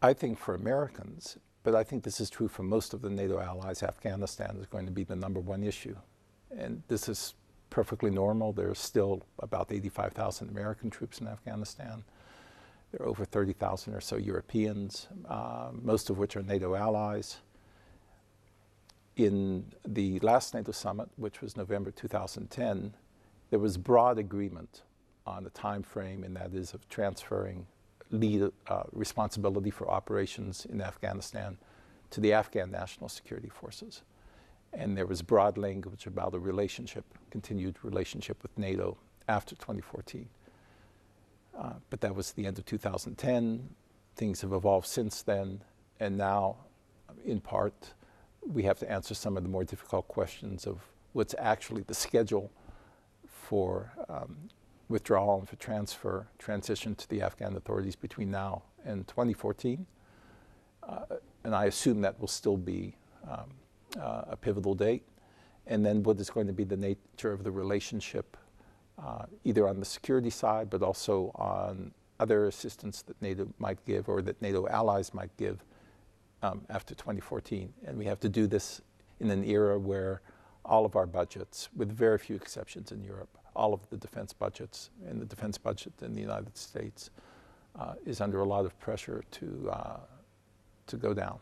I think for Americans, but I think this is true for most of the NATO allies, Afghanistan is going to be the #1 issue. And this is perfectly normal. There's still about 85,000 American troops in Afghanistan. There are over 30,000 or so Europeans, most of which are NATO allies. In the last NATO summit, which was November 2010, there was broad agreement on the time frame, and that is of transferring responsibility for operations in Afghanistan to the Afghan National Security Forces. And there was broad language about a relationship, continued relationship with NATO after 2014. But that was the end of 2010. Things have evolved since then, and now, in part, we have to answer some of the more difficult questions of what's actually the schedule for withdrawal and for transition to the Afghan authorities between now and 2014. And I assume that will still be a pivotal date. And then what is going to be the nature of the relationship, either on the security side, but also on other assistance that NATO might give or that NATO allies might give after 2014. And we have to do this in an era where all of our budgets, with very few exceptions in Europe, all of the defense budgets and the defense budget in the United States is under a lot of pressure to go down.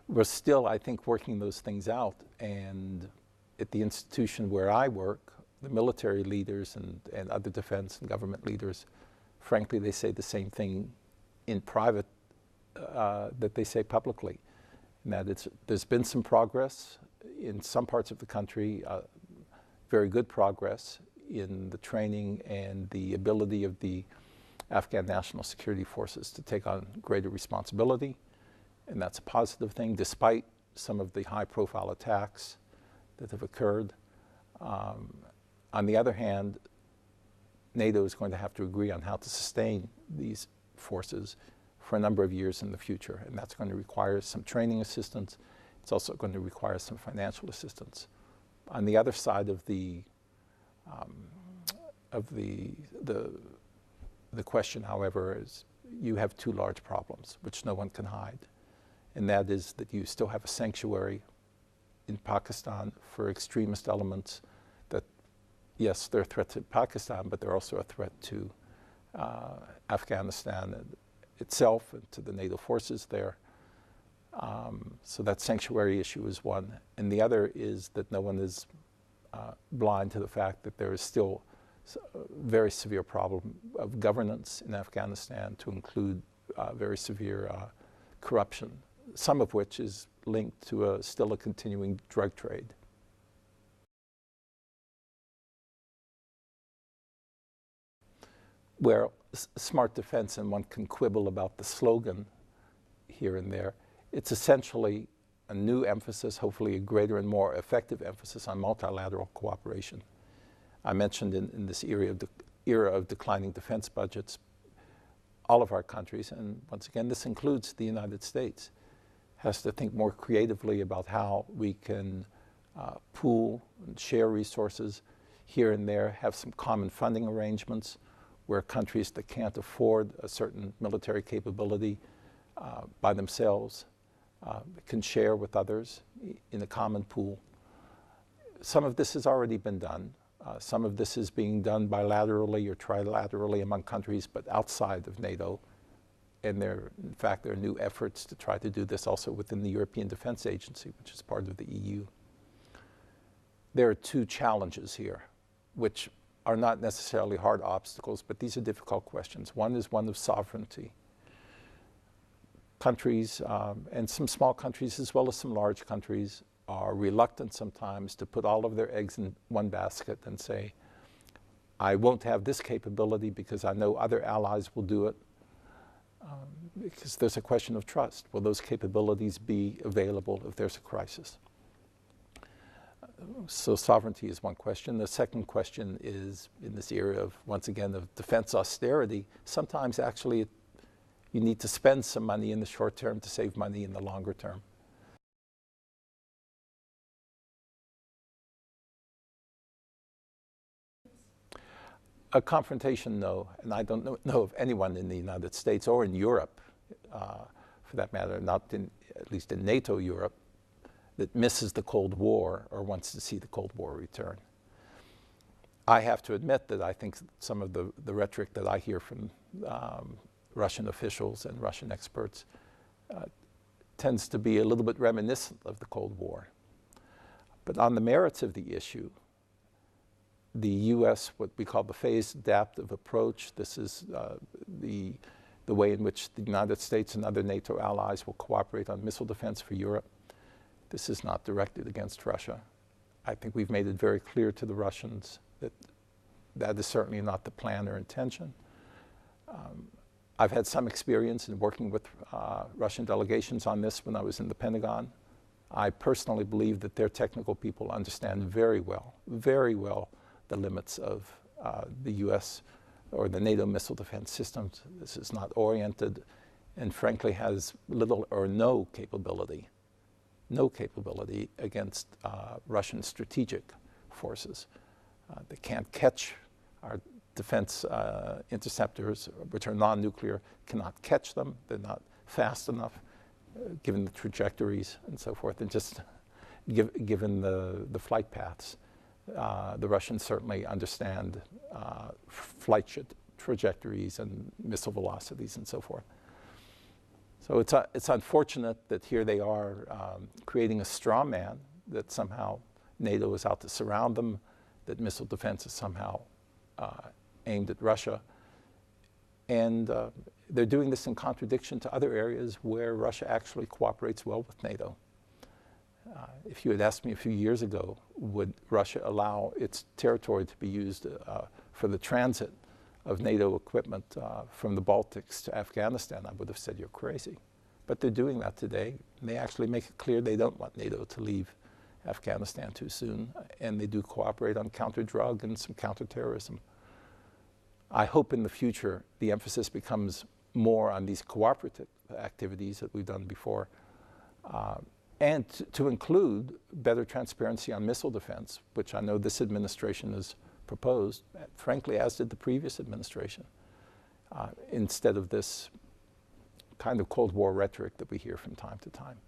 We're still, I think, working those things out, and at the institution where I work, the military leaders and other defense and government leaders, frankly, they say the same thing in private that they say publicly. And that there's been some progress in some parts of the country, very good progress in the training and the ability of the Afghan National Security Forces to take on greater responsibility. And that's a positive thing, despite some of the high-profile attacks that have occurred. On the other hand, NATO is going to have to agree on how to sustain these forces for a number of years in the future, and that's going to require some training assistance. It's also going to require some financial assistance. On the other side of the question, however, is you have two large problems, which no one can hide, and that is that you still have a sanctuary in Pakistan for extremist elements that, yes, they're a threat to Pakistan, but they're also a threat to Afghanistan itself and to the NATO forces there. So that sanctuary issue is one. And the other is that no one is blind to the fact that there is still a very severe problem of governance in Afghanistan, to include very severe corruption, some of which is linked to still a continuing drug trade. Where smart defense, and one can quibble about the slogan here and there, it's essentially a new emphasis, hopefully a greater and more effective emphasis on multilateral cooperation. I mentioned in this era of declining defense budgets, all of our countries, and once again this includes the United States, has to think more creatively about how we can pool and share resources here and there, have some common funding arrangements where countries that can't afford a certain military capability by themselves can share with others in a common pool. Some of this has already been done. Some of this is being done bilaterally or trilaterally among countries, but outside of NATO. And in fact, there are new efforts to try to do this also within the European Defense Agency, which is part of the EU. There are two challenges here, which are not necessarily hard obstacles, but these are difficult questions. One is one of sovereignty. Countries, and some small countries as well as some large countries, are reluctant sometimes to put all of their eggs in one basket and say, I won't have this capability because I know other allies will do it. Because there's a question of trust. Will those capabilities be available if there's a crisis? So sovereignty is one question. The second question is, in this area of, once again, of defense austerity, sometimes actually you need to spend some money in the short term to save money in the longer term. A confrontation, no. And I don't know of anyone in the United States or in Europe, for that matter, not in, at least in NATO Europe, that misses the Cold War or wants to see the Cold War return. I have to admit that I think some of the rhetoric that I hear from Russian officials and Russian experts tends to be a little bit reminiscent of the Cold War. But on the merits of the issue, the U.S., what we call the phased adaptive approach, this is the way in which the United States and other NATO allies will cooperate on missile defense for Europe. This is not directed against Russia. I think we've made it very clear to the Russians that that is certainly not the plan or intention. I've had some experience in working with Russian delegations on this when I was in the Pentagon. I personally believe that their technical people understand very well, the limits of the U.S. or the NATO missile defense systems. This is not oriented and frankly has little or no capability against Russian strategic forces. They can't catch our defense interceptors, which are non-nuclear, cannot catch them. They're not fast enough, given the trajectories and so forth, and just given the flight paths. The Russians certainly understand flight trajectories and missile velocities and so forth. So it's unfortunate that here they are creating a straw man that somehow NATO is out to surround them, that missile defense is somehow aimed at Russia. And they're doing this in contradiction to other areas where Russia actually cooperates well with NATO. If you had asked me a few years ago, would Russia allow its territory to be used for the transit of NATO equipment from the Baltics to Afghanistan, I would have said you're crazy. But they're doing that today. And they actually make it clear they don't want NATO to leave Afghanistan too soon, and they do cooperate on counter-drug and some counter-terrorism. I hope in the future the emphasis becomes more on these cooperative activities that we've done before, and to include better transparency on missile defense, which I know this administration has proposed, frankly, as did the previous administration, instead of this kind of Cold War rhetoric that we hear from time to time.